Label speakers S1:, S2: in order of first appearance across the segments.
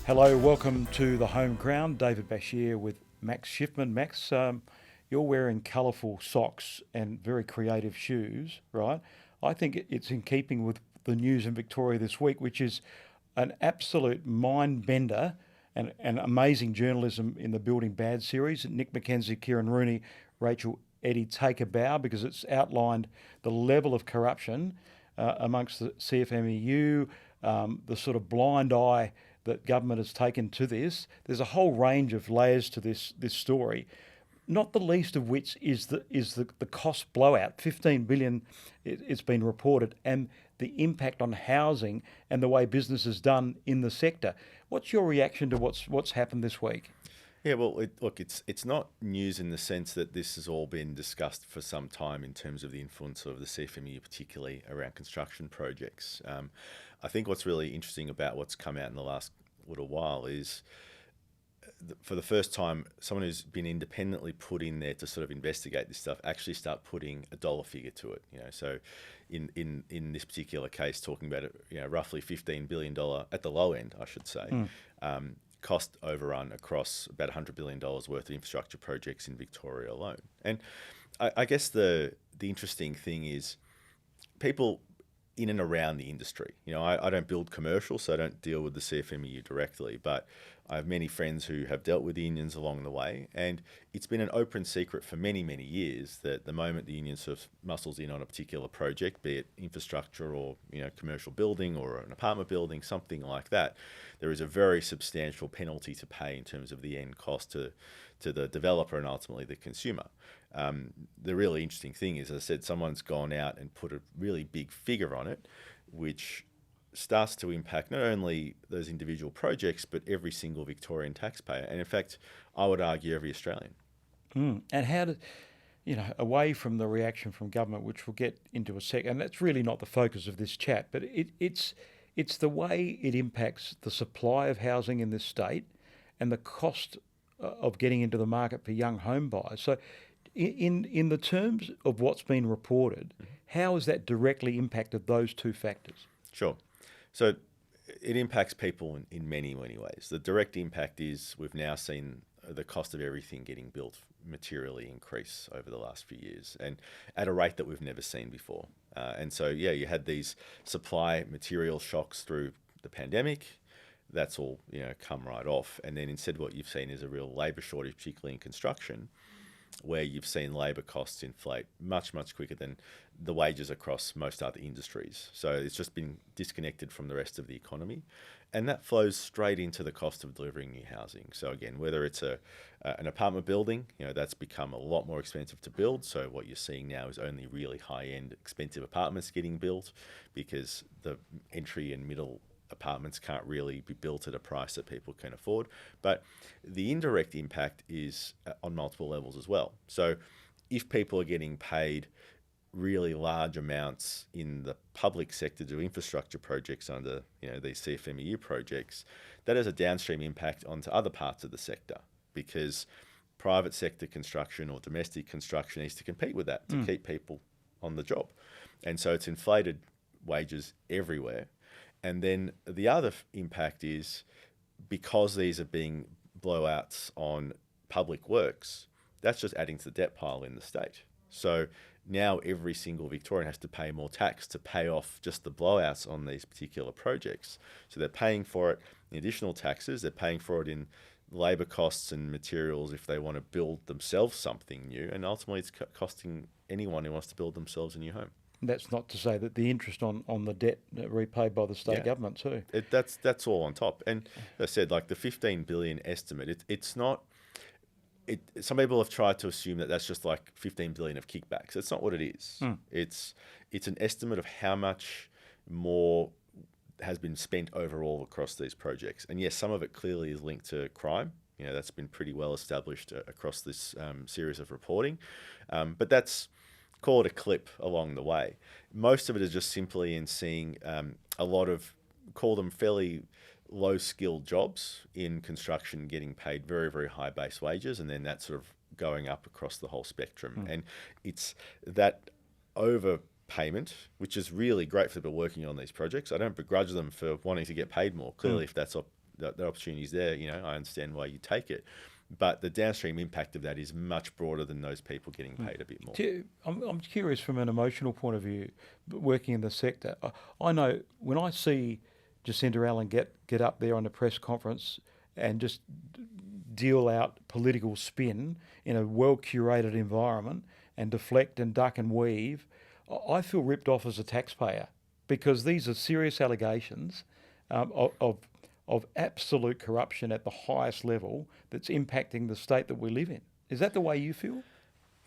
S1: Hello, welcome to the home ground. David Bashir with Max Schiffman. Max, you're wearing colourful socks and very creative shoes, right? I think it's in keeping with the news in Victoria this week, which is an absolute mind bender and amazing journalism in the Building Bad series. Nick McKenzie, Kieran Rooney, Rachel Eddy take a bow because it's outlined the level of corruption amongst the CFMEU, the sort of blind eye that government has taken to this. There's a whole range of layers to this story, not the least of which is the cost blowout. 15 billion it's been reported, and the impact on housing and the way business is done in the sector. What's your reaction to what's happened this week?
S2: Yeah, well, it's not news in the sense that this has all been discussed for some time in terms of the influence of the CFMEU, particularly around construction projects. I think what's really interesting about what's come out in the last little while is, for the first time, someone who's been independently put in there to sort of investigate this stuff actually start putting a dollar figure to it. So, in this particular case, talking about it, roughly $15 billion at the low end, I should say. Cost overrun across about $100 billion worth of infrastructure projects in Victoria alone. And I guess the interesting thing is people in and around the industry. I don't build commercial, so I don't deal with the CFMEU directly, but I have many friends who have dealt with the unions along the way, and it's been an open secret for many, many years that the moment the union sort of muscles in on a particular project, be it infrastructure or commercial building or an apartment building, something like that, there is a very substantial penalty to pay in terms of the end cost to the developer and ultimately the consumer. The really interesting thing is, as I said, someone's gone out and put a really big figure on it, which starts to impact not only those individual projects, but every single Victorian taxpayer. And in fact, I would argue every Australian.
S1: And how did, away from the reaction from government, which we'll get into a second, and that's really not the focus of this chat, but it's the way it impacts the supply of housing in this state and the cost of getting into the market for young home buyers. So in the terms of what's been reported, how has that directly impacted those two factors?
S2: Sure. So it impacts people in many, many ways. The direct impact is we've now seen the cost of everything getting built materially increase over the last few years, and at a rate that we've never seen before. And so, you had these supply material shocks through the pandemic. That's all, come right off. And then instead what you've seen is a real labour shortage, particularly in construction, where you've seen labour costs inflate much, much quicker than the wages across most other industries. So it's just been disconnected from the rest of the economy. And that flows straight into the cost of delivering new housing. So again, whether it's an apartment building, that's become a lot more expensive to build. So what you're seeing now is only really high-end, expensive apartments getting built because the entry and middle apartments can't really be built at a price that people can afford. But the indirect impact is on multiple levels as well. So if people are getting paid really large amounts in the public sector to do infrastructure projects under these CFMEU projects, that has a downstream impact onto other parts of the sector, because private sector construction or domestic construction needs to compete with that to keep people on the job. And so it's inflated wages everywhere. And then the other impact is, because these are being blowouts on public works, that's just adding to the debt pile in the state. So now every single Victorian has to pay more tax to pay off just the blowouts on these particular projects. So they're paying for it in additional taxes, they're paying for it in labour costs and materials if they want to build themselves something new, and ultimately it's costing anyone who wants to build themselves a new home.
S1: That's not to say that the interest on the debt repaid by the state government too.
S2: That's all on top. And as I said, like the 15 billion estimate, it's not. Some people have tried to assume that that's just like 15 billion of kickbacks. That's not what it is. It's an estimate of how much more has been spent overall across these projects. And yes, some of it clearly is linked to crime. That's been pretty well established across this series of reporting. But that's, call it a clip along the way. Most of it is just simply in seeing a lot of, call them fairly low-skilled jobs in construction getting paid very, very high base wages, and then that sort of going up across the whole spectrum. And it's that overpayment, which is really great for people working on these projects. I don't begrudge them for wanting to get paid more. Clearly, if that's that opportunity is there, I understand why you take it. But the downstream impact of that is much broader than those people getting paid a bit more.
S1: I'm curious from an emotional point of view, working in the sector. I know when I see Jacinda Allen get up there on the press conference and just deal out political spin in a well-curated environment and deflect and duck and weave, I feel ripped off as a taxpayer because these are serious allegations of absolute corruption at the highest level that's impacting the state that we live in. Is that the way you feel?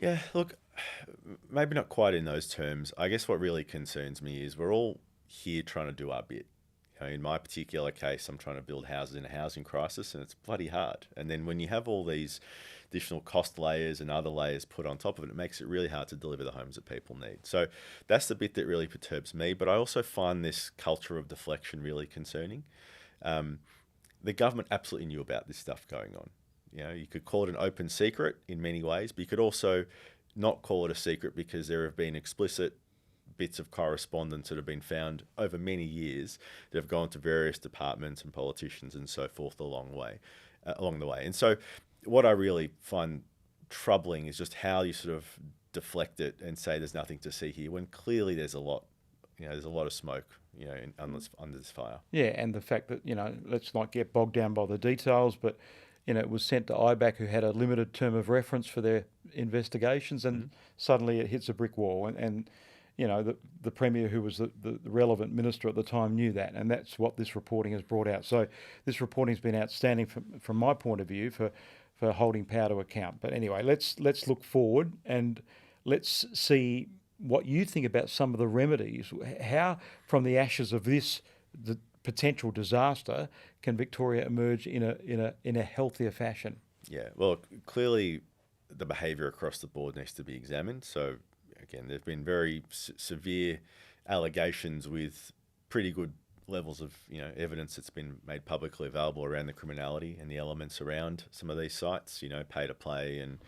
S2: Yeah, look, maybe not quite in those terms. I guess what really concerns me is we're all here trying to do our bit. In my particular case, I'm trying to build houses in a housing crisis, and it's bloody hard. And then when you have all these additional cost layers and other layers put on top of it, it makes it really hard to deliver the homes that people need. So that's the bit that really perturbs me. But I also find this culture of deflection really concerning. The government absolutely knew about this stuff going on. You could call it an open secret in many ways, but you could also not call it a secret because there have been explicit bits of correspondence that have been found over many years that have gone to various departments and politicians and so forth along the way. And so what I really find troubling is just how you sort of deflect it and say there's nothing to see here when clearly there's a lot of smoke, under this fire.
S1: Yeah, and the fact that, let's not get bogged down by the details, but, it was sent to IBAC, who had a limited term of reference for their investigations, and suddenly it hits a brick wall. And the Premier, who was the relevant minister at the time, knew that, and that's what this reporting has brought out. So this reporting has been outstanding from my point of view for holding power to account. But anyway, let's look forward and let's see what you think about some of the remedies. How, from the ashes of the potential disaster, can Victoria emerge in a healthier fashion?
S2: Yeah, well, clearly the behaviour across the board needs to be examined. So again, there've been very severe allegations with pretty good levels of evidence that's been made publicly available around the criminality and the elements around some of these sites. Pay to play and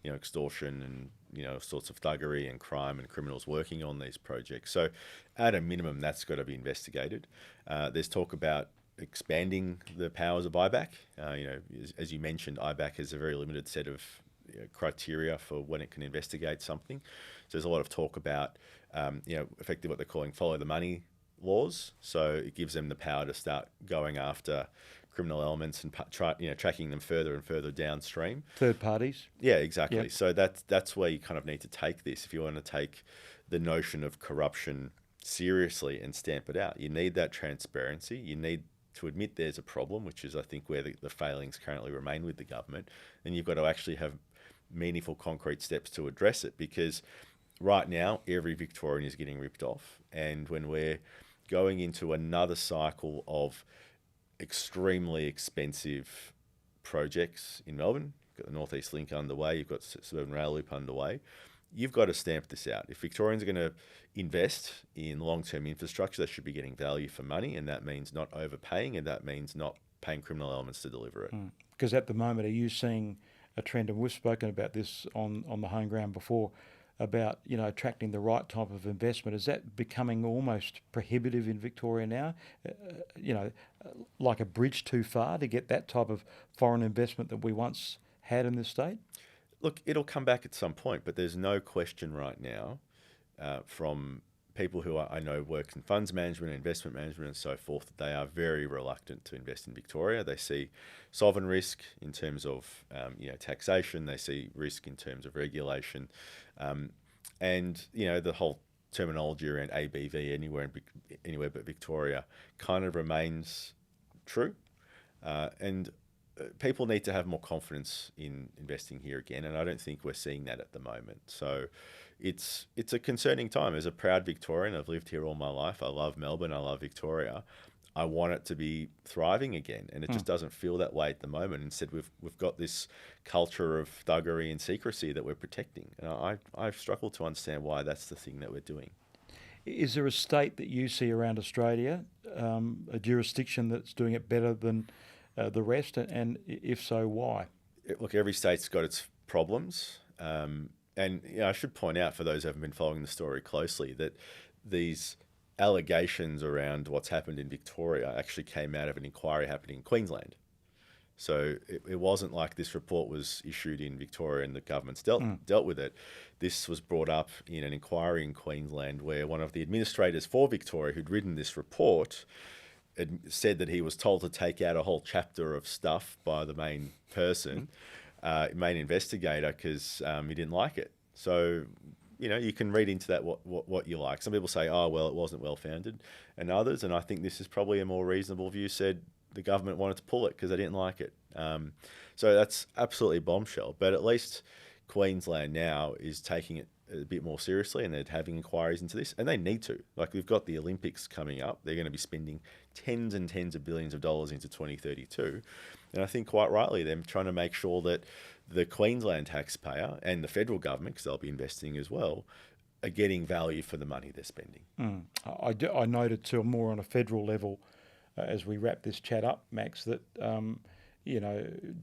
S2: extortion and sorts of thuggery and crime and criminals working on these projects. So at a minimum, that's got to be investigated. There's talk about expanding the powers of IBAC. As you mentioned, IBAC has a very limited set of criteria for when it can investigate something. So there's a lot of talk about, effectively what they're calling follow the money laws. So it gives them the power to start going after criminal elements and tracking them further and further downstream.
S1: Third parties.
S2: Yeah, exactly.
S1: Yep.
S2: So that's where you kind of need to take this. If you want to take the notion of corruption seriously and stamp it out, you need that transparency. You need to admit there's a problem, which is, I think, where the failings currently remain with the government. And you've got to actually have meaningful, concrete steps to address it, because right now, every Victorian is getting ripped off. And when we're going into another cycle of extremely expensive projects in Melbourne, you've got the North East Link underway, you've got Suburban Rail Loop underway, you've got to stamp this out. If Victorians are going to invest in long-term infrastructure, they should be getting value for money, and that means not overpaying, and that means not paying criminal elements to deliver it.
S1: Because at the moment, are you seeing a trend, and we've spoken about this on the home ground before, about attracting the right type of investment? Is that becoming almost prohibitive in Victoria now? Like a bridge too far to get that type of foreign investment that we once had in this state?
S2: Look, it'll come back at some point, but there's no question right now from people who I know work in funds management, investment management and so forth, that they are very reluctant to invest in Victoria. They see sovereign risk in terms of taxation. They see risk in terms of regulation. And the whole terminology around ABV anywhere but Victoria kind of remains true. And people need to have more confidence in investing here again, and I don't think we're seeing that at the moment. So it's a concerning time. As a proud Victorian, I've lived here all my life. I love Melbourne. I love Victoria. I want it to be thriving again, and it just doesn't feel that way at the moment. Instead, we've got this culture of thuggery and secrecy that we're protecting, and I've struggled to understand why that's the thing that we're doing.
S1: Is there a state that you see around Australia, a jurisdiction that's doing it better than the rest, and if so, why?
S2: Look, every state's got its problems, and I should point out, for those who haven't been following the story closely, that these allegations around what's happened in Victoria actually came out of an inquiry happening in Queensland. So it wasn't like this report was issued in Victoria and the government's dealt with it. This was brought up in an inquiry in Queensland where one of the administrators for Victoria who'd written this report had said that he was told to take out a whole chapter of stuff by the main person, main investigator, because he didn't like it. So, you can read into that what you like. Some people say, oh, well, it wasn't well-founded, and others, and I think this is probably a more reasonable view, said the government wanted to pull it because they didn't like it. So that's absolutely bombshell. But at least Queensland now is taking it a bit more seriously, and they're having inquiries into this, and they need to. Like, we've got the Olympics coming up. They're going to be spending tens and tens of billions of dollars into 2032. And I think quite rightly, they're trying to make sure that the Queensland taxpayer and the federal government, because they'll be investing as well, are getting value for the money they're spending.
S1: I noted too, more on a federal level, as we wrap this chat up, Max, that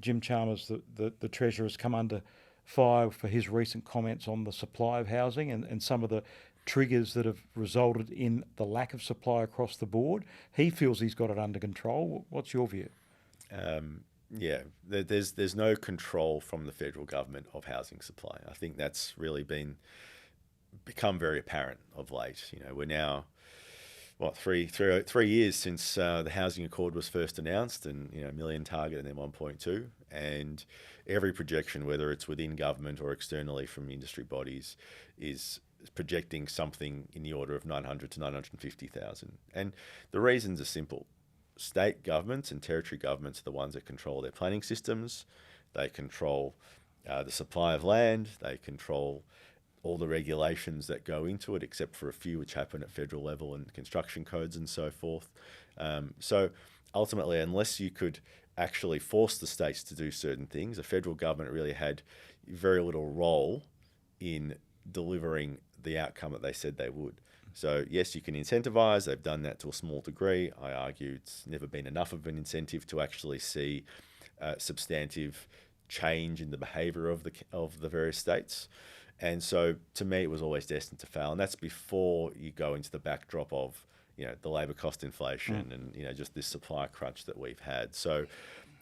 S1: Jim Chalmers, the Treasurer, has come under fire for his recent comments on the supply of housing and some of the triggers that have resulted in the lack of supply across the board. He feels he's got it under control. What's your view?
S2: There's no control from the federal government of housing supply. I think that's really become very apparent of late. We're now 3 years since the housing accord was first announced, and a million target and then 1.2, and every projection, whether it's within government or externally from industry bodies, is projecting something in the order of 900 to 950,000. And the reasons are simple. State governments and territory governments are the ones that control their planning systems. They control the supply of land. They control all the regulations that go into it, except for a few which happen at federal level and construction codes and so forth. So ultimately, unless you could actually force the states to do certain things, the federal government really had very little role in delivering the outcome that they said they would. So yes, you can incentivise. They've done that to a small degree. I argue it's never been enough of an incentive to actually see substantive change in the behaviour of the various states. And so to me, it was always destined to fail. And that's before you go into the backdrop of, the labour cost inflation and, just this supply crunch that we've had. So,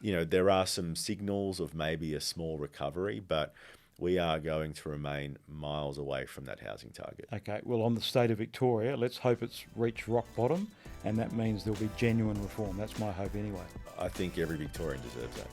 S2: there are some signals of maybe a small recovery, but we are going to remain miles away from that housing target.
S1: Okay, well, on the state of Victoria, let's hope it's reached rock bottom, and that means there'll be genuine reform. That's my hope anyway.
S2: I think every Victorian deserves that.